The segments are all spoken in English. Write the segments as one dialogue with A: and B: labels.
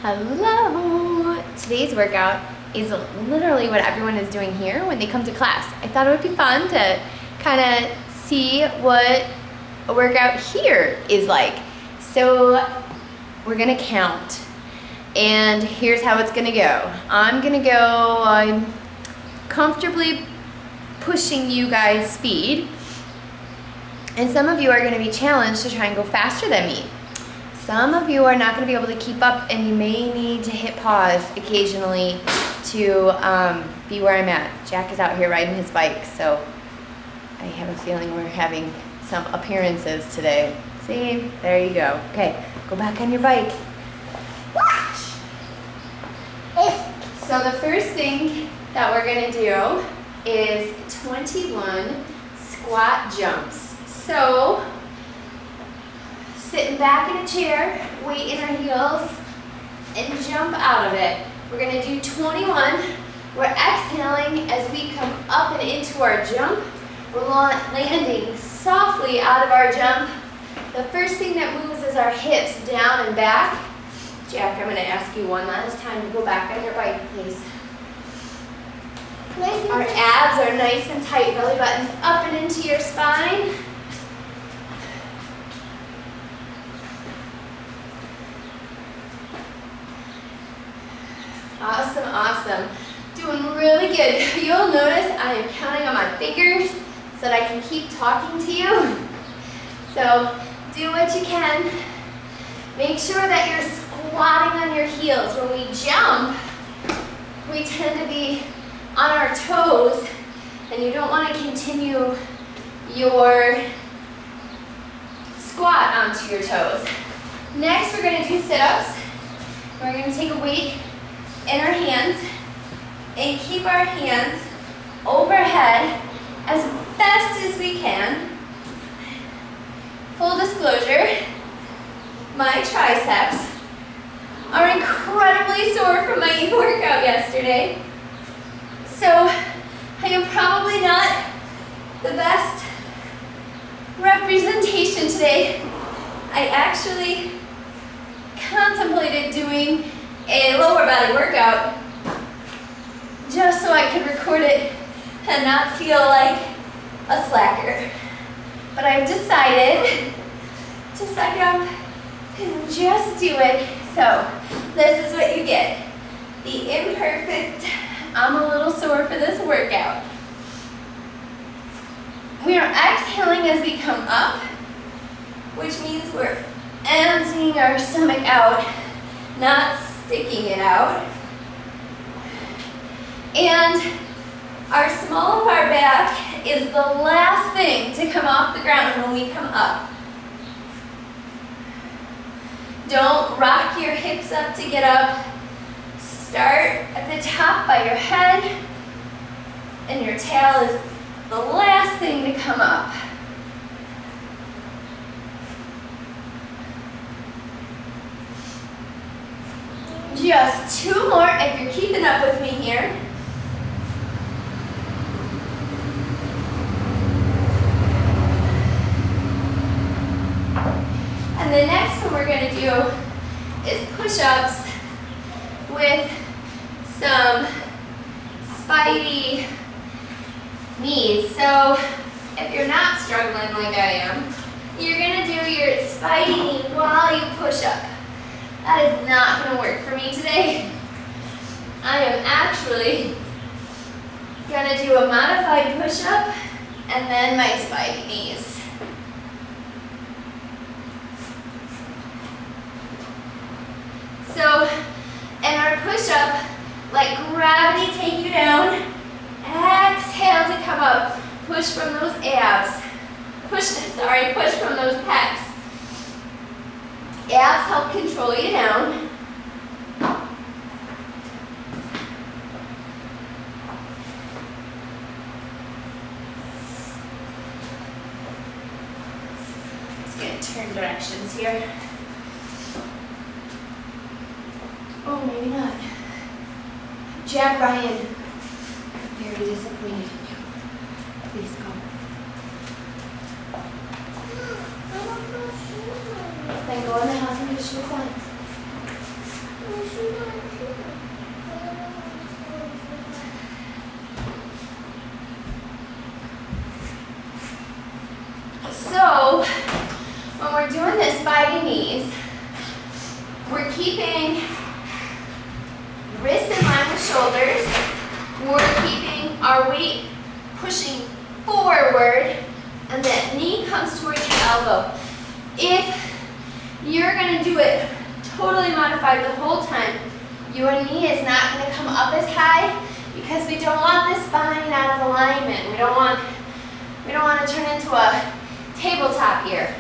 A: Hello! Today's workout is literally what everyone is doing here when they come to class. I thought it would be fun to kind of see what a workout here is like. So we're gonna count, and here's how it's gonna go. I'm comfortably pushing you guys' speed, and some of you are gonna be challenged to try and go faster than me. Some of you are not going to be able to keep up, and you may need to hit pause occasionally to be where I'm at. Jack is out here riding his bike, so I have a feeling we're having some appearances today. See? There you go. Okay, go back on your bike. Watch! So the first thing that we're going to do is 21 squat jumps. So sitting back in a chair, weight in our heels, and jump out of it. We're gonna do 21. We're exhaling as we come up and into our jump. We're landing softly out of our jump. The first thing that moves is our hips down and back. Jack, I'm gonna ask you one last time to go back on your bike, please. Our abs are nice and tight, belly button up and into your spine. Awesome, awesome. Doing really good. You'll notice I am counting on my fingers so that I can keep talking to you. So do what you can. Make sure that you're squatting on your heels. When we jump, we tend to be on our toes, and you don't want to continue your squat onto your toes. Next, we're going to do sit-ups. We're going to take a weight in our hands and keep our hands overhead as best as we can. Full disclosure, my triceps are incredibly sore from my workout yesterday, so I am probably not the best representation today. I actually contemplated doing a lower body workout just so I could record it and not feel like a slacker. But I've decided to suck it up and just do it. So this is what you get. The imperfect, I'm a little sore for this workout. We are exhaling as we come up, which means we're emptying our stomach out, not sticking it out. And our small of our back is the last thing to come off the ground when we come up. Don't rock your hips up to get up. Start at the top by your head, and your tail is the last thing to come up. Just two more if you're keeping up with me here. And the next one we're going to do is push-ups with some spidey knees. So if you're not struggling like I am, you're going to do your spidey knee while you push up. That is not going to work for me today. I am actually going to do a modified push-up and then my spidey knees. So in our push-up, let gravity take you down. Exhale to come up. Push from those abs. Push from those pecs. Abs help control you down. Just gonna turn directions here. Oh, maybe not. Jack Ryan, I'm very disappointed in you. Please go. Then go in the house and put your shoes on. we're doing this by the knees. We're keeping wrists in line with shoulders. We're keeping our weight pushing forward, and that knee comes towards your elbow. If you're gonna do it totally modified the whole time, your knee is not gonna come up as high because we don't want the spine out of alignment. We don't want to turn into a tabletop here.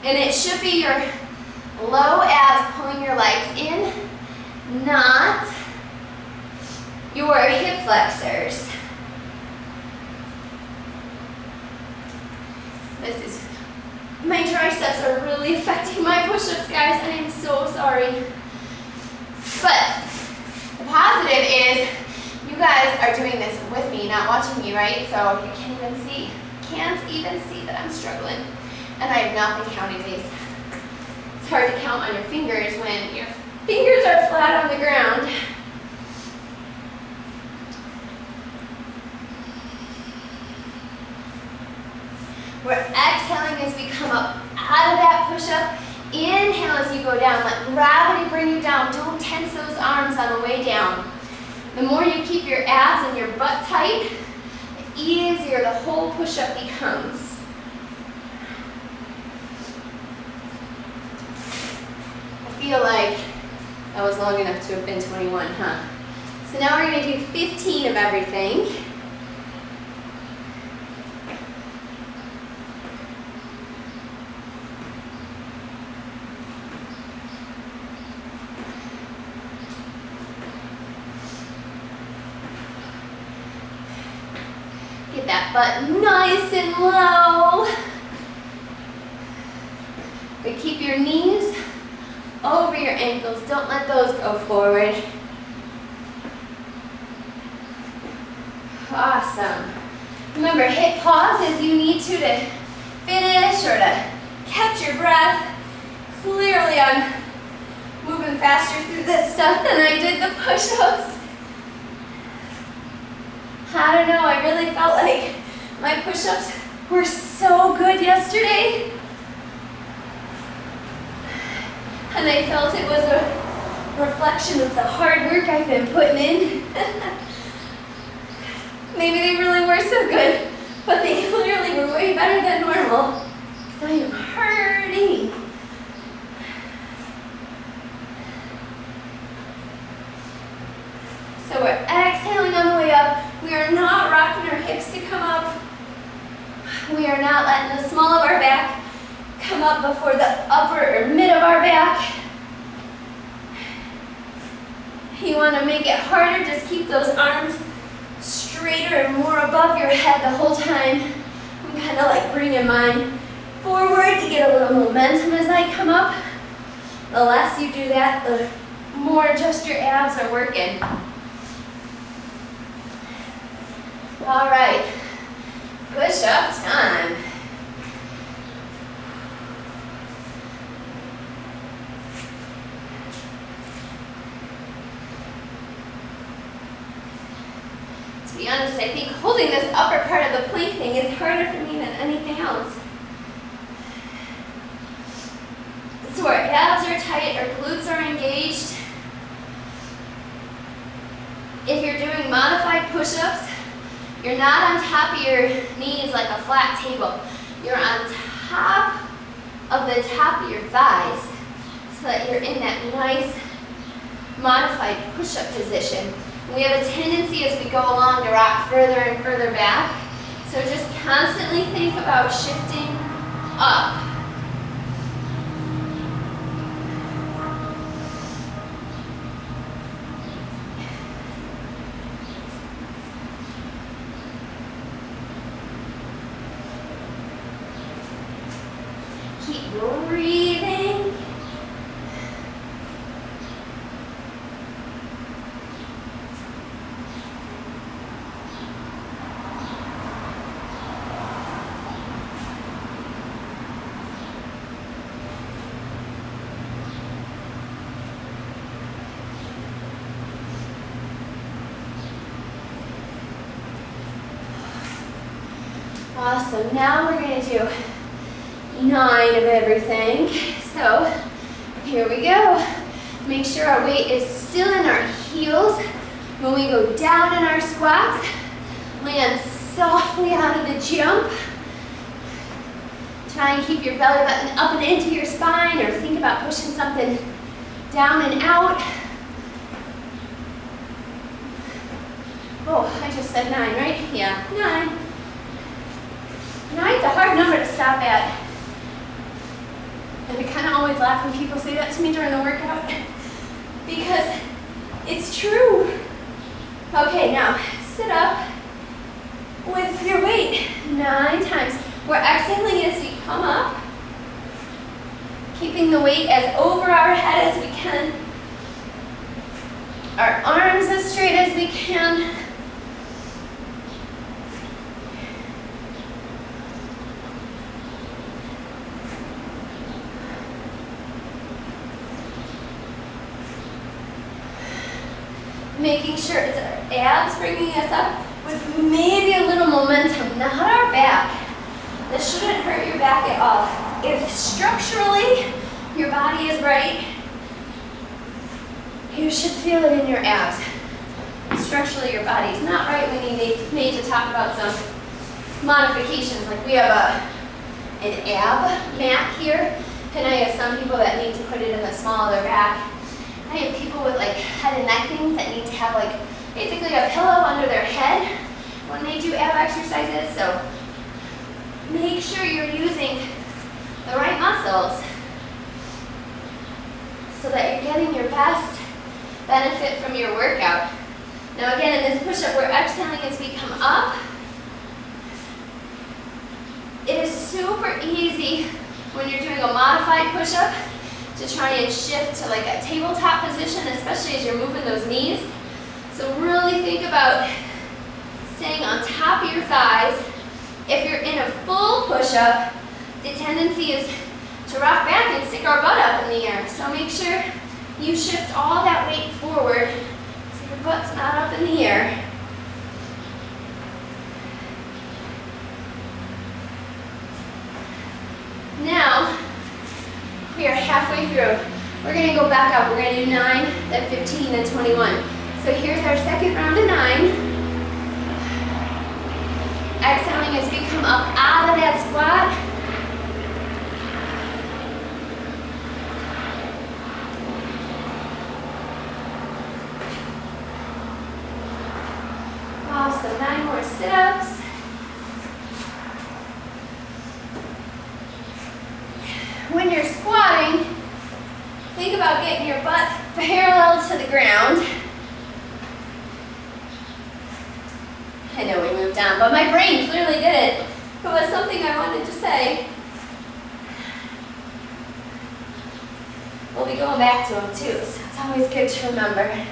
A: And it should be your low abs pulling your legs in, not your hip flexors. My triceps are really affecting my push-ups, guys. I am so sorry. But the positive is you guys are doing this with me, not watching me, right? So you can't even see that I'm struggling. And I have not been counting these. It's hard to count on your fingers when your fingers are flat on the ground. We're exhaling as we come up out of that push-up. Inhale as you go down. Let gravity bring you down. Don't tense those arms on the way down. The more you keep your abs and your butt tight, the easier the whole push-up becomes. I feel like that was long enough to have been 21, huh? So now we're going to do 15 of everything. Get that butt nice and low. But keep your knees over your ankles. Don't let those go forward. Awesome. Remember, hit pause as you need to finish or to catch your breath. Clearly, I'm moving faster through this stuff than I did the push-ups. I don't know, I really felt like my push-ups were so good yesterday. And I felt it was a reflection of the hard work I've been putting in. Maybe they really were so good, but they clearly were way better than normal. Because I am hurting. So we're exhaling on the way up. We are not rocking our hips to come up. We are not letting the small of our back come up before the upper or mid of our back. You want to make it harder, just keep those arms straighter and more above your head the whole time. I'm kind of like bringing mine forward to get a little momentum as I come up. The less you do that, the more just your abs are working. All right, push-up time. To be honest, I think holding this upper part of the plank thing is harder for me than anything else. So our abs are tight, our glutes are engaged. If you're doing modified push-ups, you're not on top of your knees like a flat table. You're on top of the top of your thighs so that you're in that nice modified push-up position. We have a tendency as we go along to rock further and further back. So just constantly think about shifting up. Keep breathing. Awesome. Now we're going to do 9 of everything. So here we go. Make sure our weight is still in our heels. When we go down in our squats, land softly out of the jump. Try and keep your belly button up and into your spine, or think about pushing something down and out. Oh, I just said 9, right? Yeah, 9. 9's a hard number to stop at. And I kind of always laugh when people say that to me during the workout because it's true. Okay, now sit up with your weight 9 times. We're exhaling as we come up, keeping the weight as over our head as we can, our arms as straight as we can. Making sure it's our abs bringing us up with maybe a little momentum, not our back. This shouldn't hurt your back at all. If structurally your body is right, you should feel it in your abs. Structurally your body is not right, we need to talk about some modifications. Like we have an ab mat here, and I have some people that need to put it in the small of their back. I have people with like head and neck things that need to have like basically a pillow under their head when they do ab exercises. So make sure you're using the right muscles so that you're getting your best benefit from your workout. Now again, in this push-up, we're exhaling as we come up. It is super easy when you're doing a modified push-up to try and shift to like a tabletop position, especially as you're moving those knees. So really think about staying on top of your thighs. If you're in a full push-up, the tendency is to rock back and stick our butt up in the air. So make sure you shift all that weight forward so your butt's not up in the air. Now, we are halfway through. We're going to go back up. We're going to do 9, then 15, then 21. So here's our second round of 9. Exhaling as we come up out of that squat. Awesome. 9 more sit-ups. When you're squatting, think about getting your butt parallel to the ground. I know we moved on, but my brain clearly did it. It was something I wanted to say. We'll be going back to them too, so it's always good to remember.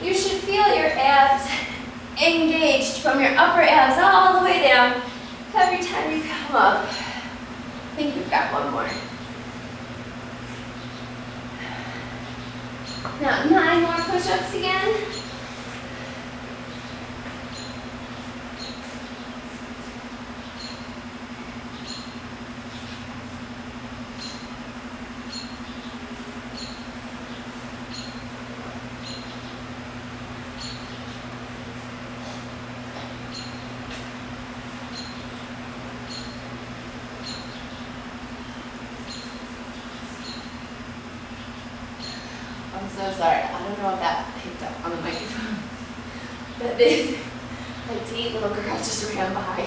A: You should feel your abs engaged from your upper abs all the way down every time you come up. I think we've got one more. Now 9 more push-ups again. I'm so sorry. I don't know if that picked up on the microphone. But this petite little girl just ran by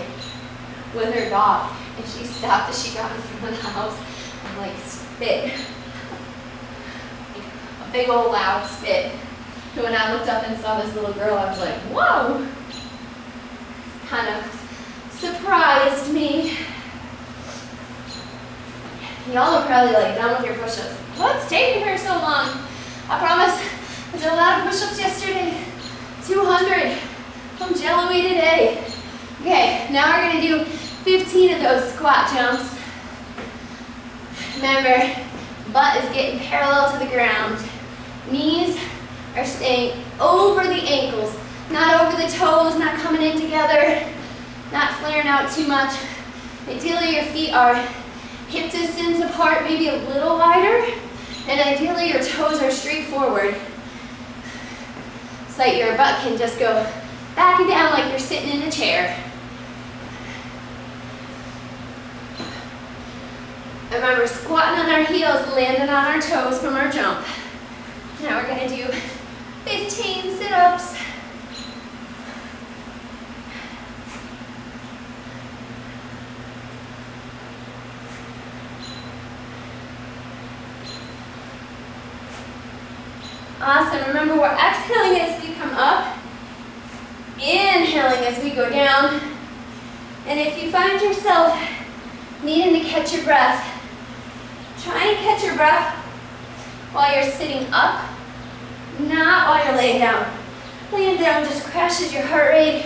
A: with her dog, and she stopped as she got in front of the house and like spit. Like a big old loud spit. And when I looked up and saw this little girl, I was like, whoa! Kind of surprised me. Y'all are probably like done with your push-ups. What's taking her so long? I promise, I did a lot of push-ups yesterday. 200 from Jello-y today. Okay, now we're gonna do 15 of those squat jumps. Remember, butt is getting parallel to the ground. Knees are staying over the ankles, not over the toes, not coming in together, not flaring out too much. Ideally, your feet are hip distance apart, maybe a little wider, and ideally your toes are straight forward so that your butt can just go back and down like you're sitting in a chair. Remember, squatting on our heels, landing on our toes from our jump. Now we're going to do 15 sit-ups. Awesome. Remember, we're exhaling as we come up, inhaling as we go down. And if you find yourself needing to catch your breath, try and catch your breath while you're sitting up, not while you're laying down. Laying down just crashes your heart rate,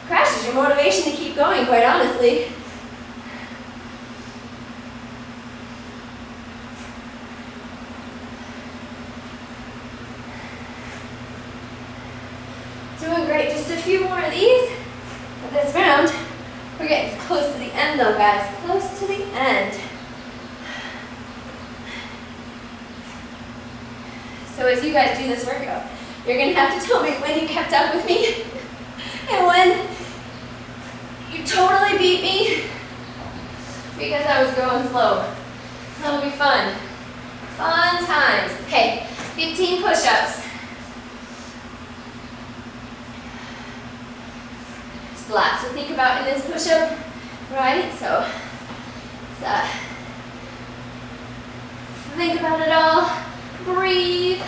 A: crashes your motivation to keep going, quite honestly. Doing great, just a few more of these for this round. We're getting close to the end though, guys, close to the end. So as you guys do this workout, you're gonna have to tell me when you kept up with me and when you totally beat me because I was going slow. That'll be fun. Fun times. Okay, 15 push-ups. Lots to think about in this push-up, right? So let's think about it all. Breathe.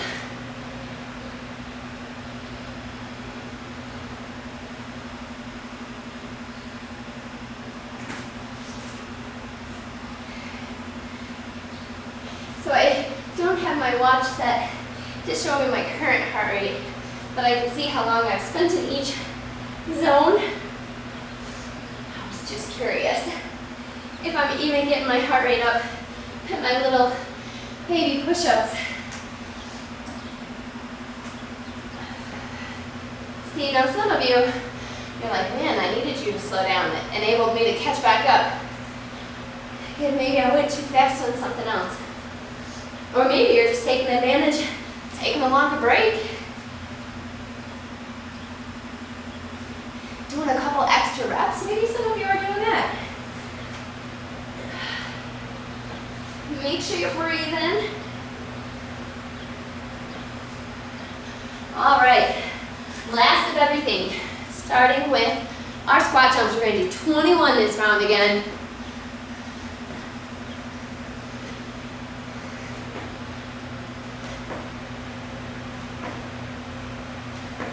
A: So I don't have my watch set to show me my current heart rate, but I can see how long I've spent in each zone. Just curious if I'm even getting my heart rate up at my little baby push-ups. See, now some of you, you're like, man, I needed you to slow down. It enabled me to catch back up. Again, maybe I went too fast on something else. Or maybe you're just taking advantage, taking a longer break. Doing a couple extra reps, maybe some of you are doing that. Make sure you're breathing. All right, last of everything, starting with our squat jumps. We're going to do 21 this round again.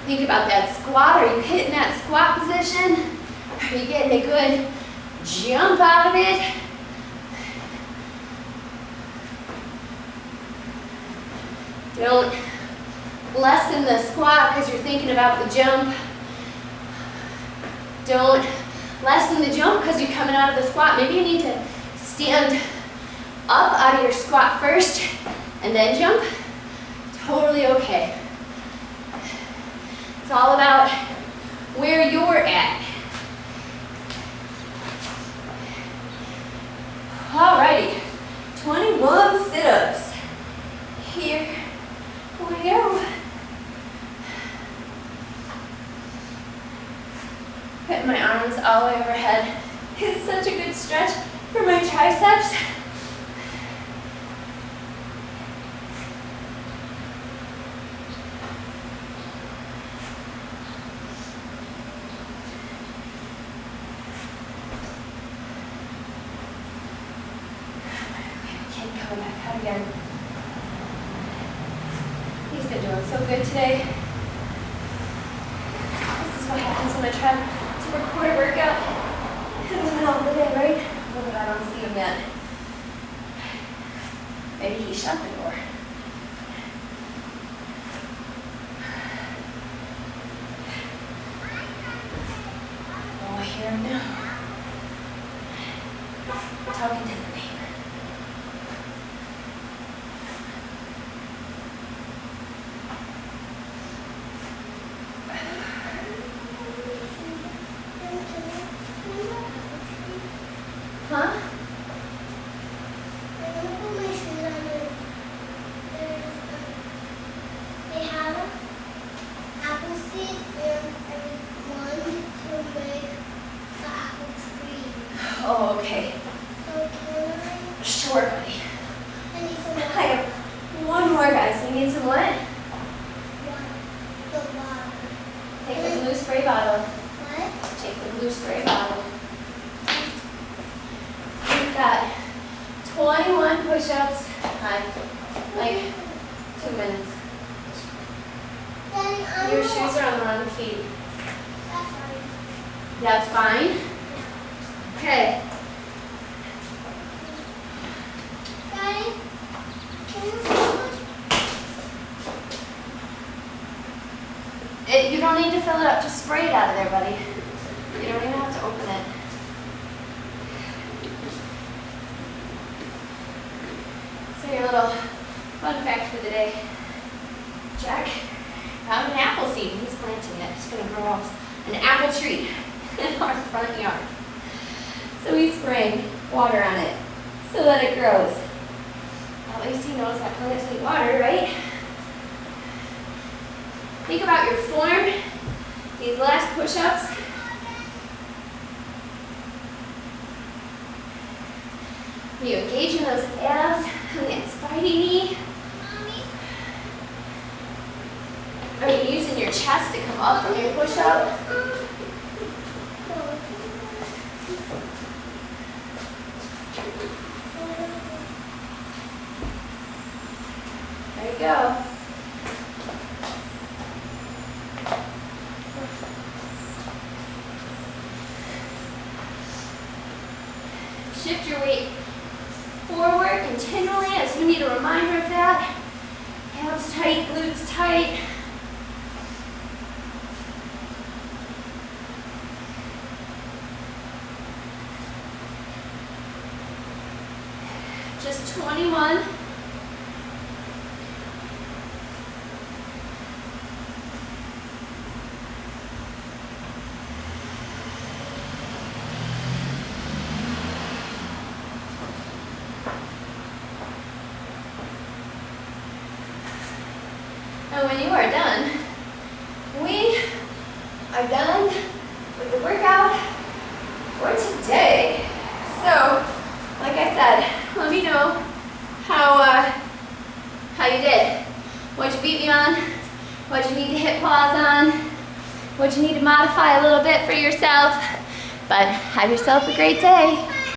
A: Think about that squat. Are you hitting that squat position? Are you getting a good jump out of it? Don't lessen the squat because you're thinking about the jump. Don't lessen the jump because you're coming out of the squat. Maybe you need to stand up out of your squat first and then jump. Totally okay. It's all about where you're at. Alrighty, 21 sit-ups. Here we go. Putting my arms all the way overhead. It's such a good stretch for my triceps. Again. He's been doing so good today. This is what happens when I try to record a workout in the middle of the day, right? Oh, but I don't see him yet. Maybe he shut the door. Oh, I hear him now. Talking to the neighbor. Oh, okay. Sure, buddy. I have one more, guys. You need some what? Take the blue spray bottle. What? Take the blue spray bottle. You've got 21 push-ups on like 2 minutes. Your shoes are on the wrong feet. That's fine? Okay. You don't need to fill it up, just spray it out of there, buddy. You don't even have to open it. So your little fun fact for the day. Jack found an apple seed. He's planting it. It's going to grow an apple tree in our front yard. So he's spraying water on it so that it grows. At least he knows that plants need water, right? Think about your form, these last push-ups. You engage in those abs on that spidey knee. Are you using your chest to come up from your push-up? There you go. Shift your weight forward continually as you need a reminder of that. Abs tight, glutes tight. Just 21. And when you are done, we are done with the workout for today. So, like I said, let me know how you did. What'd you beat me on? What'd you need to hit pause on? What'd you need to modify a little bit for yourself? But have yourself a great day.